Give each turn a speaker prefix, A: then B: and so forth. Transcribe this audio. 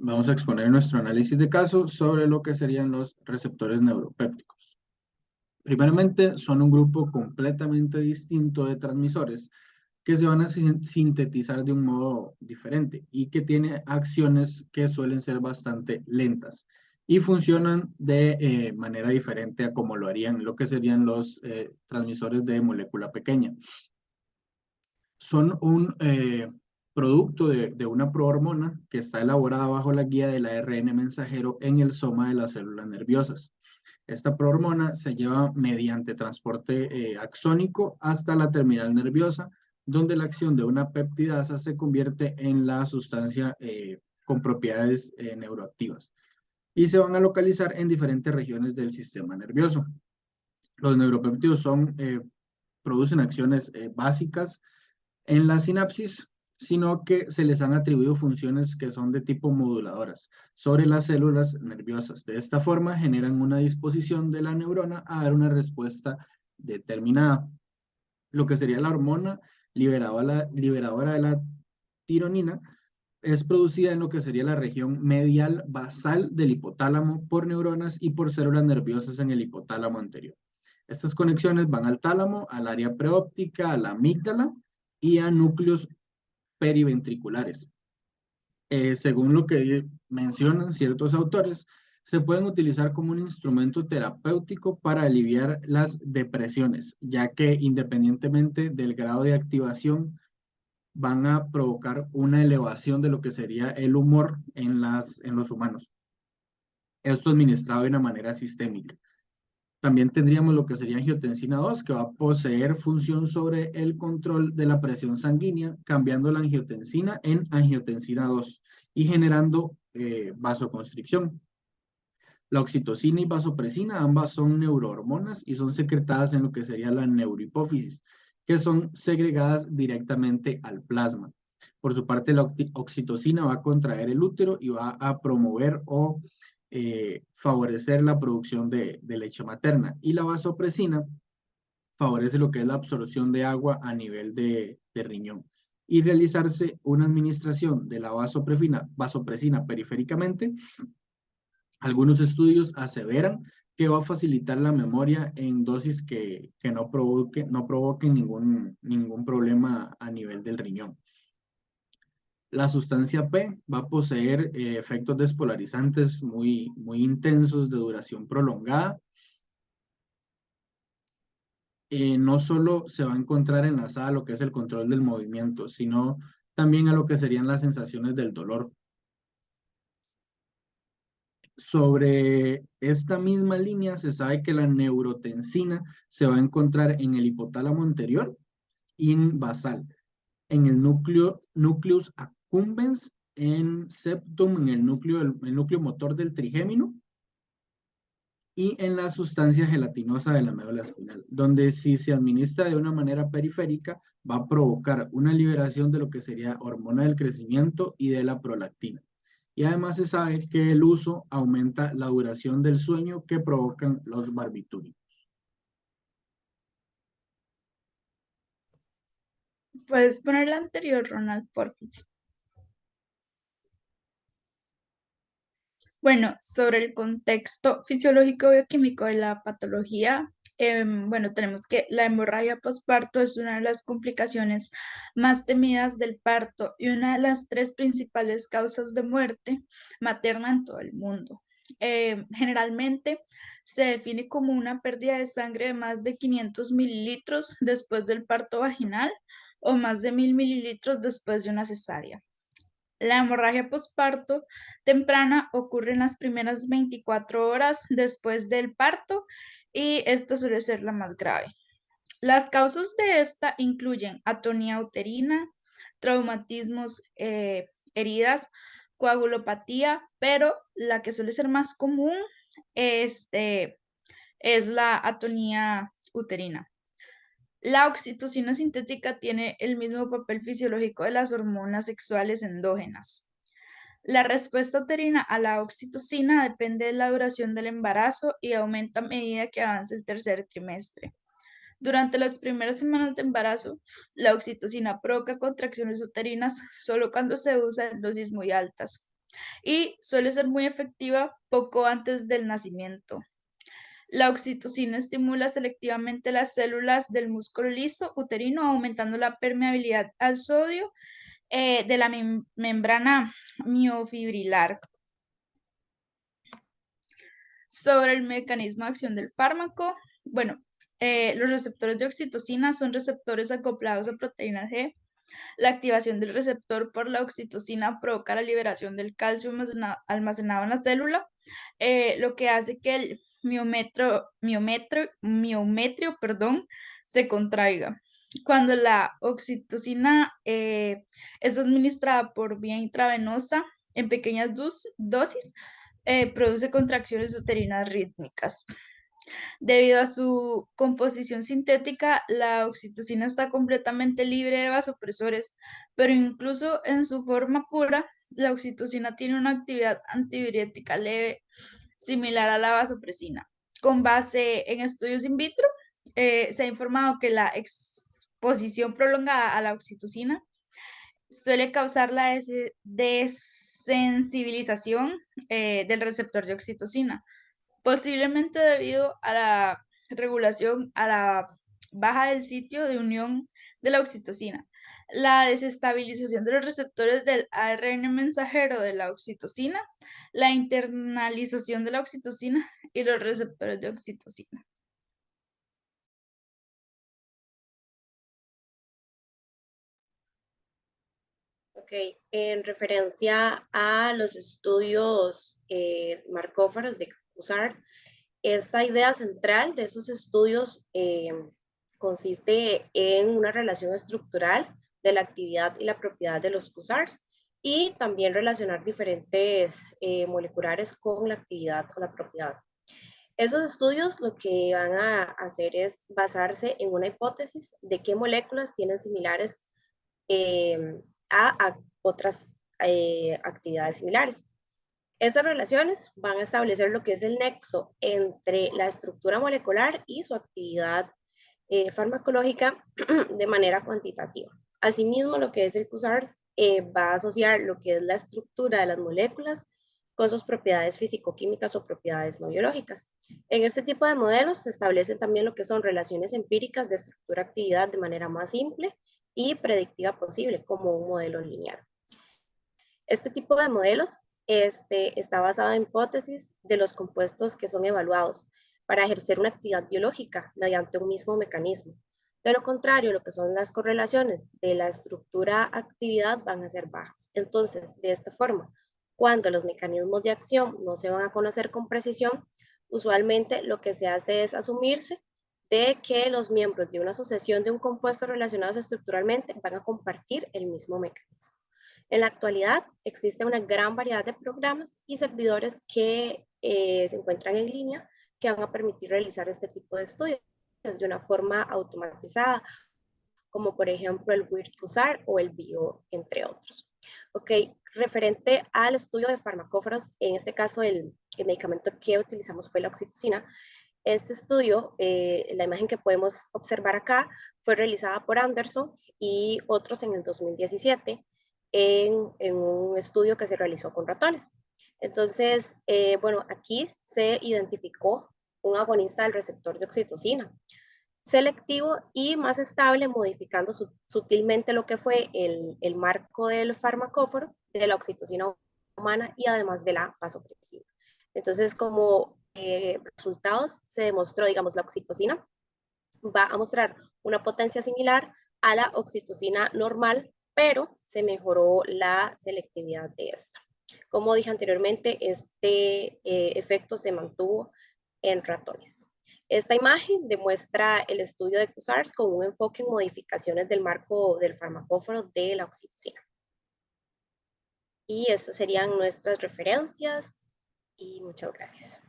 A: Vamos a exponer nuestro análisis de caso sobre lo que serían los receptores neuropépticos. Primeramente, son un grupo completamente distinto de transmisores que se van a sintetizar de un modo diferente y que tiene acciones que suelen ser bastante lentas y funcionan de manera diferente a como lo harían lo que serían los transmisores de molécula pequeña. Son un producto de una prohormona que está elaborada bajo la guía del ARN mensajero en el soma de las células nerviosas. Esta prohormona se lleva mediante transporte axónico hasta la terminal nerviosa, donde la acción de una peptidasa se convierte en la sustancia con propiedades neuroactivas y se van a localizar en diferentes regiones del sistema nervioso. Los neuropéptidos producen acciones básicas en la sinapsis, sino que se les han atribuido funciones que son de tipo moduladoras sobre las células nerviosas. De esta forma, generan una disposición de la neurona a dar una respuesta determinada. Lo que sería la hormona liberadora de la tironina es producida en lo que sería la región medial basal del hipotálamo por neuronas y por células nerviosas en el hipotálamo anterior. Estas conexiones van al tálamo, al área preóptica, a la amígdala y a núcleos periventriculares. Según lo que mencionan ciertos autores, se pueden utilizar como un instrumento terapéutico para aliviar las depresiones, ya que independientemente del grado de activación, van a provocar una elevación de lo que sería el humor en los humanos. Esto administrado de una manera sistémica. También tendríamos lo que sería angiotensina 2, que va a poseer función sobre el control de la presión sanguínea, cambiando la angiotensina en angiotensina 2 y generando vasoconstricción. La oxitocina y vasopresina, ambas son neurohormonas y son secretadas en lo que sería la neurohipófisis, que son segregadas directamente al plasma. Por su parte, la oxitocina va a contraer el útero y va a promover o favorecer la producción de leche materna. Y la vasopresina favorece lo que es la absorción de agua a nivel de riñón. Y realizarse una administración de la vasopresina periféricamente. Algunos estudios aseveran que va a facilitar la memoria en dosis que no provoquen ningún problema a nivel del riñón. La sustancia P va a poseer efectos despolarizantes muy intensos de duración prolongada. No solo se va a encontrar enlazada a lo que es el control del movimiento, sino también a lo que serían las sensaciones del dolor. Sobre esta misma línea se sabe que la neurotensina se va a encontrar en el hipotálamo anterior y en basal, en el nucleus accumbens, en septum, en el núcleo motor del trigémino y en la sustancia gelatinosa de la médula espinal, donde si se administra de una manera periférica va a provocar una liberación de lo que sería hormona del crecimiento y de la prolactina. Y además se sabe que el uso aumenta la duración del sueño que provocan los barbitúricos.
B: Puedes poner la anterior, Ronald, porfis. Bueno, sobre el contexto fisiológico bioquímico de la patología, bueno, tenemos que la hemorragia postparto es una de las complicaciones más temidas del parto y una de las tres principales causas de muerte materna en todo el mundo. Generalmente se define como una pérdida de sangre de más de 500 mililitros después del parto vaginal o más de 1000 mililitros después de una cesárea. La hemorragia postparto temprana ocurre en las primeras 24 horas después del parto y esta suele ser la más grave. Las causas de esta incluyen atonía uterina, traumatismos, heridas, coagulopatía, pero la que suele ser más común es la atonía uterina. La oxitocina sintética tiene el mismo papel fisiológico de las hormonas sexuales endógenas. La respuesta uterina a la oxitocina depende de la duración del embarazo y aumenta a medida que avanza el tercer trimestre. Durante las primeras semanas de embarazo, la oxitocina provoca contracciones uterinas solo cuando se usa en dosis muy altas. y suele ser muy efectiva poco antes del nacimiento. La oxitocina estimula selectivamente las células del músculo liso uterino, aumentando la permeabilidad al sodio de la membrana miofibrilar. Sobre el mecanismo de acción del fármaco, bueno, los receptores de oxitocina son receptores acoplados a proteína G. La activación del receptor por la oxitocina provoca la liberación del calcio almacenado en la célula, lo que hace que el miometrio, se contraiga. Cuando la oxitocina es administrada por vía intravenosa en pequeñas dosis, produce contracciones uterinas rítmicas. Debido a su composición sintética, la oxitocina está completamente libre de vasopresores, pero incluso en su forma pura, la oxitocina tiene una actividad antidiurética leve, similar a la vasopresina. Con base en estudios in vitro, se ha informado que la exposición prolongada a la oxitocina suele causar la desensibilización del receptor de oxitocina, posiblemente debido a la regulación a la baja del sitio de unión de la oxitocina, la desestabilización de los receptores del ARN mensajero de la oxitocina, la internalización de la oxitocina y los receptores de oxitocina.
C: Ok, en referencia a los estudios marcófaros de CUSAR, esta idea central de esos estudios consiste en una relación estructural de la actividad y la propiedad de los CUSARs y también relacionar diferentes moleculares con la actividad o la propiedad. Esos estudios lo que van a hacer es basarse en una hipótesis de qué moléculas tienen similares a otras actividades similares. Esas relaciones van a establecer lo que es el nexo entre la estructura molecular y su actividad farmacológica de manera cuantitativa. Asimismo, lo que es el CUSARS va a asociar lo que es la estructura de las moléculas con sus propiedades físico-químicas o propiedades no biológicas. En este tipo de modelos se establecen también lo que son relaciones empíricas de estructura-actividad de manera más simple y predictiva posible, como un modelo lineal. Este tipo de modelos está basado en hipótesis de los compuestos que son evaluados para ejercer una actividad biológica mediante un mismo mecanismo. De lo contrario, lo que son las correlaciones de la estructura-actividad van a ser bajas. Entonces, de esta forma, cuando los mecanismos de acción no se van a conocer con precisión, usualmente lo que se hace es asumirse de que los miembros de una asociación de un compuesto relacionados estructuralmente van a compartir el mismo mecanismo. En la actualidad existe una gran variedad de programas y servidores que se encuentran en línea que van a permitir realizar este tipo de estudios de una forma automatizada, como por ejemplo el WIRT-CUSAR o el BIO, entre otros. Ok, referente al estudio de farmacóforos, en este caso el medicamento que utilizamos fue la oxitocina. Este estudio, la imagen que podemos observar acá, fue realizada por Anderson y otros en el 2017 en un estudio que se realizó con ratones. Entonces, bueno, aquí se identificó un agonista del receptor de oxitocina, selectivo y más estable, modificando sutilmente lo que fue el marco del farmacóforo, de la oxitocina humana y además de la vasopresina. Entonces, como resultados, se demostró, digamos, la oxitocina va a mostrar una potencia similar a la oxitocina normal, pero se mejoró la selectividad de esta. Como dije anteriormente, este efecto se mantuvo en ratones. Esta imagen demuestra el estudio de CUSARS con un enfoque en modificaciones del marco del farmacóforo de la oxitocina. Y estas serían nuestras referencias y muchas gracias.